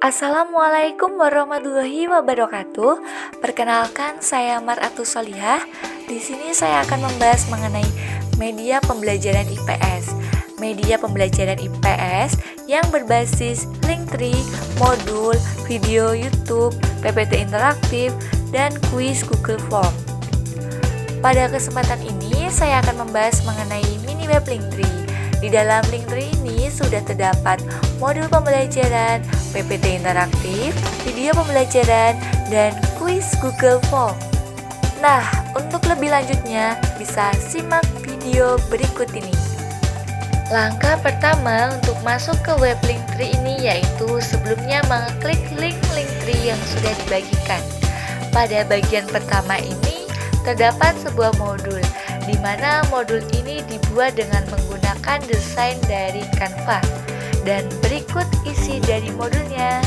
Assalamualaikum warahmatullahi wabarakatuh. Perkenalkan, saya Mar'atus Solihah. Di sini saya akan membahas mengenai media pembelajaran IPS. Media pembelajaran IPS yang berbasis Linktree, modul, video YouTube, PPT interaktif, dan kuis Google Form. Pada kesempatan ini, saya akan membahas mengenai mini web Linktree. Di dalam Linktree ini sudah terdapat modul pembelajaran, PPT interaktif, video pembelajaran, dan kuis Google Form. Nah, untuk lebih lanjutnya, bisa simak video berikut ini. Langkah pertama untuk masuk ke web Linktree ini yaitu sebelumnya mengklik link Linktree yang sudah dibagikan. Pada bagian pertama ini terdapat sebuah modul, di mana modul ini dibuat dengan menggunakan desain dari Canva. Dan berikut isi dari modulnya.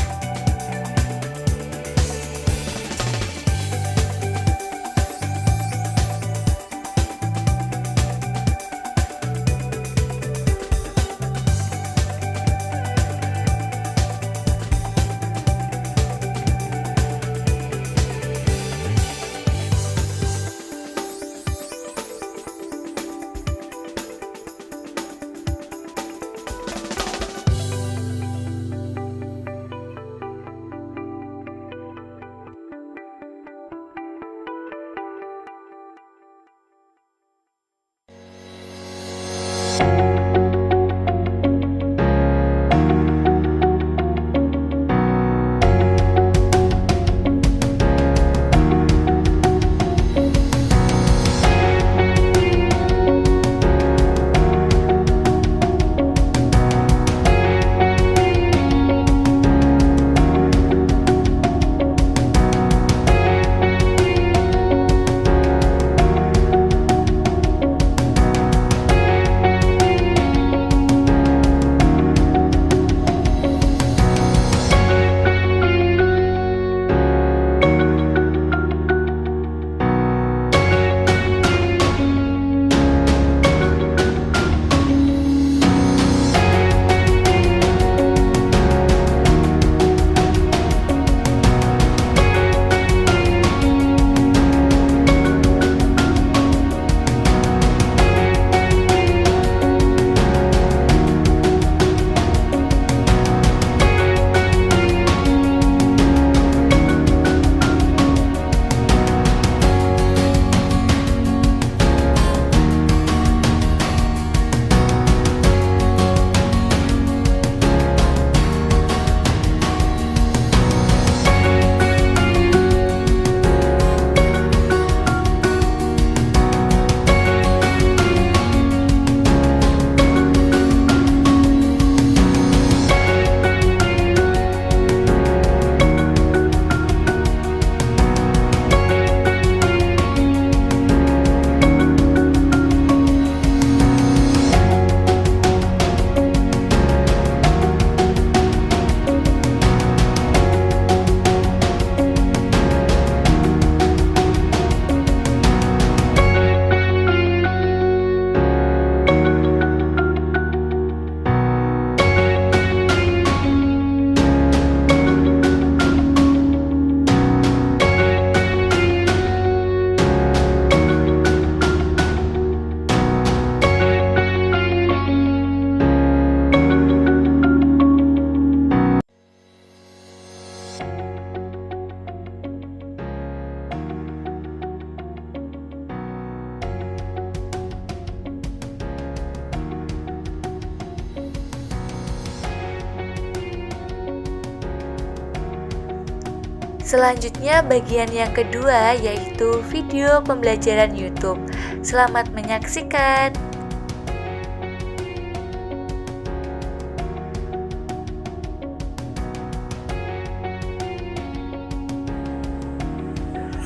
Selanjutnya bagian yang kedua yaitu video pembelajaran YouTube. Selamat menyaksikan.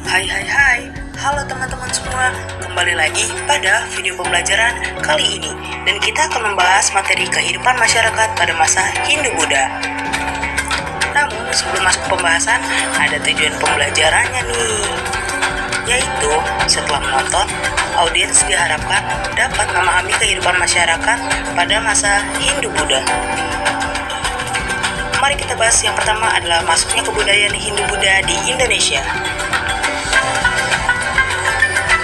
Hai, halo teman-teman semua, kembali lagi pada video pembelajaran kali ini. Dan kita akan membahas materi kehidupan masyarakat pada masa Hindu-Buddha. Namun sebelum masuk ke pembahasan, ada tujuan pembelajarannya nih, yaitu setelah menonton, audiens diharapkan dapat memahami kehidupan masyarakat pada masa Hindu-Buddha. Mari kita bahas yang pertama adalah masuknya kebudayaan Hindu-Buddha di Indonesia.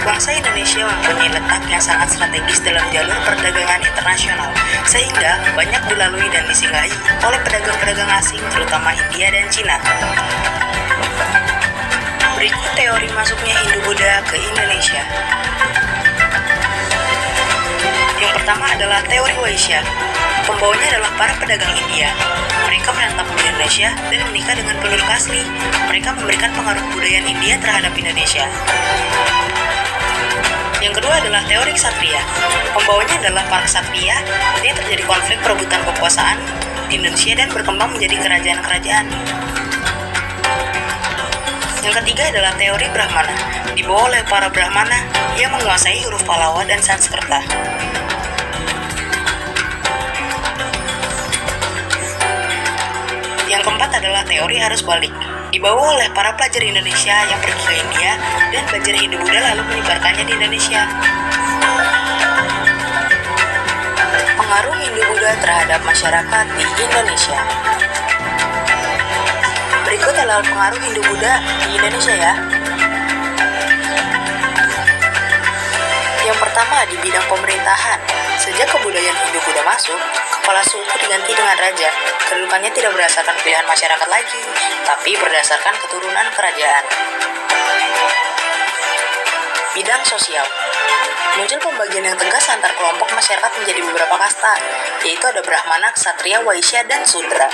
Bangsa Indonesia mempunyai letak yang sangat strategis dalam jalur perdagangan internasional, sehingga banyak dilalui dan disinggahi oleh pedagang-pedagang asing, terutama India dan Cina. Berikut teori masuknya Hindu-Buddha ke Indonesia. Yang pertama adalah teori Waisya. Pembawanya adalah para pedagang India. Mereka menetap di Indonesia dan menikah dengan penduduk asli. Mereka memberikan pengaruh budaya India terhadap Indonesia. Yang kedua adalah teori Ksatria. Pembawanya adalah para Ksatria, dan terjadi konflik perebutan kekuasaan di Indonesia dan berkembang menjadi kerajaan-kerajaan. Yang ketiga adalah teori Brahmana, dibawa oleh para Brahmana yang menguasai huruf Pallava dan Sanskerta. Yang keempat adalah teori arus balik, dibawa oleh para pelajar Indonesia yang pergi ke India dan belajar Hindu-Buddha lalu menyebarkannya di Indonesia. Pengaruh Hindu-Buddha terhadap masyarakat di Indonesia. Berikut adalah pengaruh Hindu-Buddha di Indonesia ya. Yang pertama, di bidang pemerintahan. Sejak kebudayaan Hindu-Buddha masuk, kepala suku diganti dengan raja. Kedudukannya tidak berdasarkan pilihan masyarakat lagi, tapi berdasarkan keturunan kerajaan. Bidang sosial. Muncul pembagian yang tegas antar kelompok masyarakat menjadi beberapa kasta, yaitu ada Brahmana, Ksatria, Waisya, dan Sudra.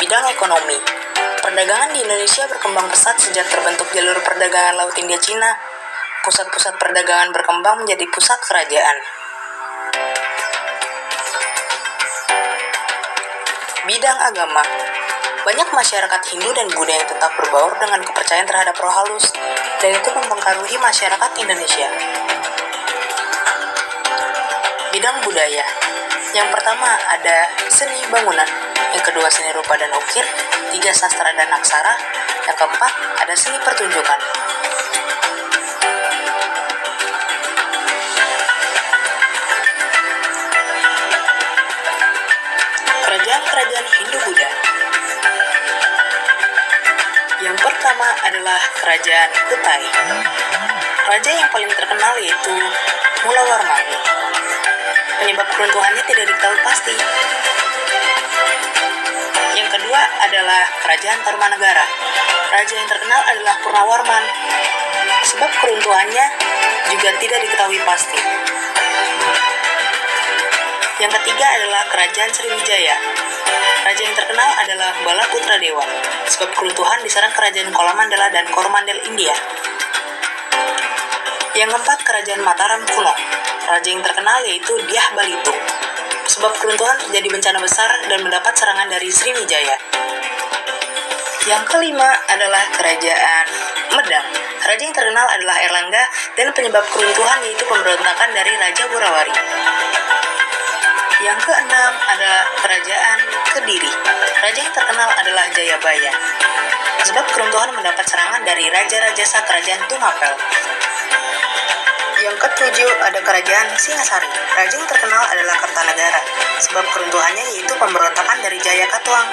Bidang ekonomi. Perdagangan di Indonesia berkembang pesat sejak terbentuk jalur perdagangan Laut India Cina. Pusat-pusat perdagangan berkembang menjadi pusat kerajaan. Bidang agama. Banyak masyarakat Hindu dan Buddha yang tetap berbaur dengan kepercayaan terhadap roh halus, dan itu mempengaruhi masyarakat Indonesia. Bidang budaya. Yang pertama ada seni bangunan, yang kedua seni rupa dan ukir, tiga sastra dan aksara, yang keempat ada seni pertunjukan. Kerajaan Hindu-Buddha. Yang pertama adalah Kerajaan Kutai. Raja yang paling terkenal yaitu Mulawarman. Penyebab keruntuhannya tidak diketahui pasti. Yang kedua adalah Kerajaan Tarumanegara. Raja yang terkenal adalah Purnawarman. Sebab keruntuhannya juga tidak diketahui pasti. Yang ketiga adalah Kerajaan Sriwijaya. Raja yang terkenal adalah Balaputra Dewa, sebab keruntuhan diserang Kerajaan Kolamandala dan Coromandel India. Yang keempat, Kerajaan Mataram kuno. Raja yang terkenal yaitu Dyah Balitung, sebab keruntuhan terjadi bencana besar dan mendapat serangan dari Sriwijaya. Yang kelima adalah Kerajaan Medang. Raja yang terkenal adalah Erlangga dan penyebab keruntuhan yaitu pemberontakan dari Raja Gorawari. Yang keenam adalah Kerajaan Kediri. Raja yang terkenal adalah Jayabaya, sebab keruntuhan mendapat serangan dari raja-raja sah Kerajaan Tungapel. Yang ketujuh ada Kerajaan Singasari. Raja yang terkenal adalah Kertanegara, sebab keruntuhannya yaitu pemberontakan dari Jaya Katuang.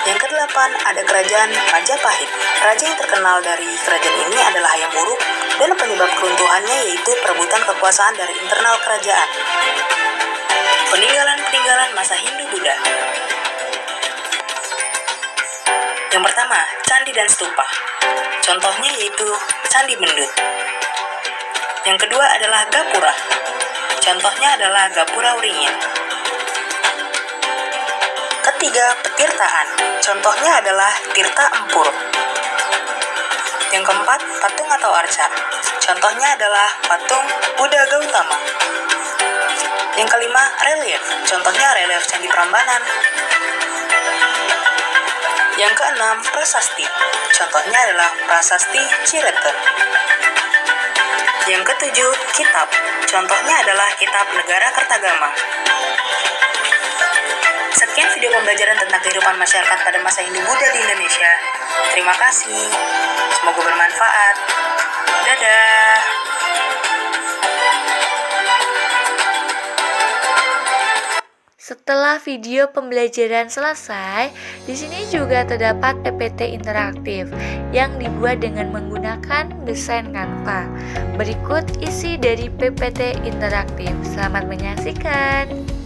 Yang kedelapan ada Kerajaan Majapahit. Raja yang terkenal dari kerajaan ini adalah Hayam Wuruk, dan penyebab keruntuhannya yaitu perebutan kekuasaan dari internal kerajaan. Peninggalan-peninggalan masa Hindu-Buddha. Yang pertama, candi dan stupa. Contohnya yaitu Candi Mendut. Yang kedua adalah Gapura. Contohnya adalah Gapura Uringin. Ketiga, petirtaan. Contohnya adalah Tirta Empur. Yang keempat, patung atau arca. Contohnya adalah patung Buddha Gautama. Yang kelima, relief. Contohnya relief Candi Prambanan. Yang keenam, prasasti. Contohnya adalah prasasti Cirebon. Yang ketujuh, kitab. Contohnya adalah kitab Negara Kertagama. Sekian video pembelajaran tentang kehidupan masyarakat pada masa Hindu-Buddha di Indonesia. Terima kasih. Semoga bermanfaat. Dadah. Setelah video pembelajaran selesai, di sini juga terdapat PPT interaktif yang dibuat dengan menggunakan desain Canva. Berikut isi dari PPT interaktif. Selamat menyaksikan.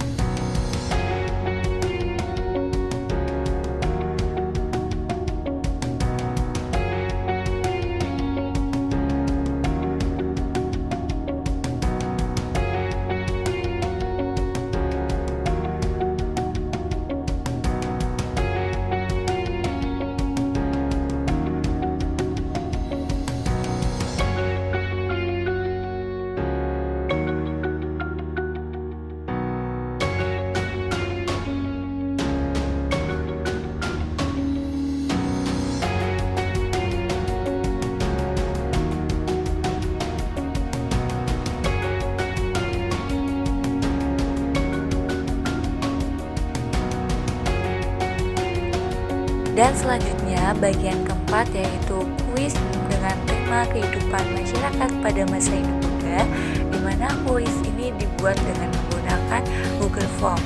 Dan selanjutnya bagian keempat yaitu kuis dengan tema kehidupan masyarakat pada masa Hindu Buddha, di mana kuis ini dibuat dengan menggunakan Google Form.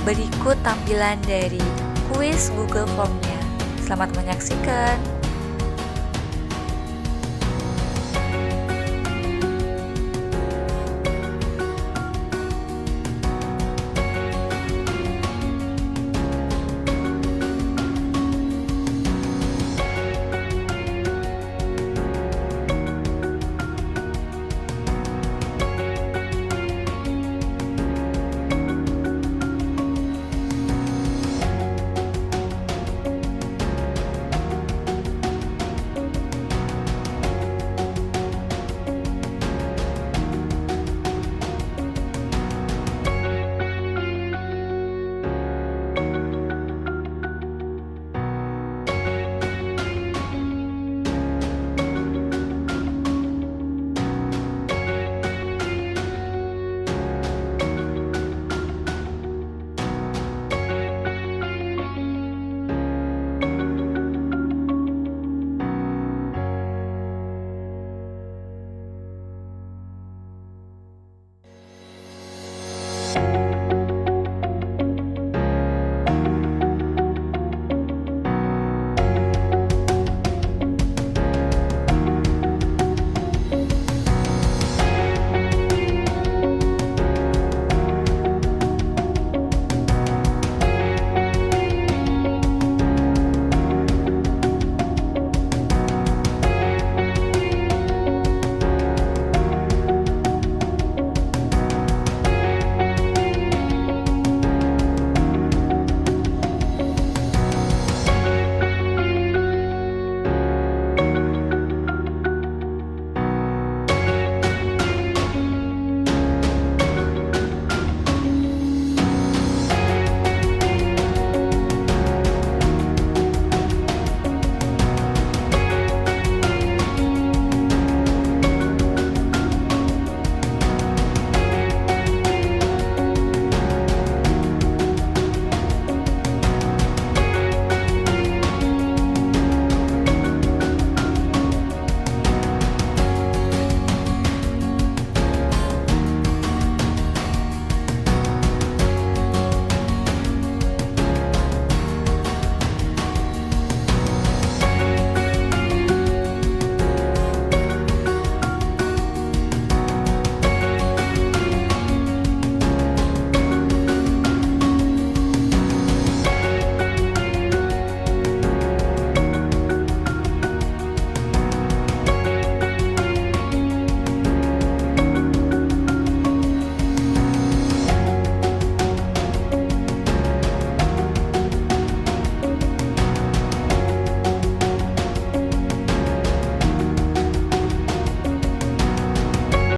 Berikut tampilan dari kuis Google Form-nya. Selamat menyaksikan.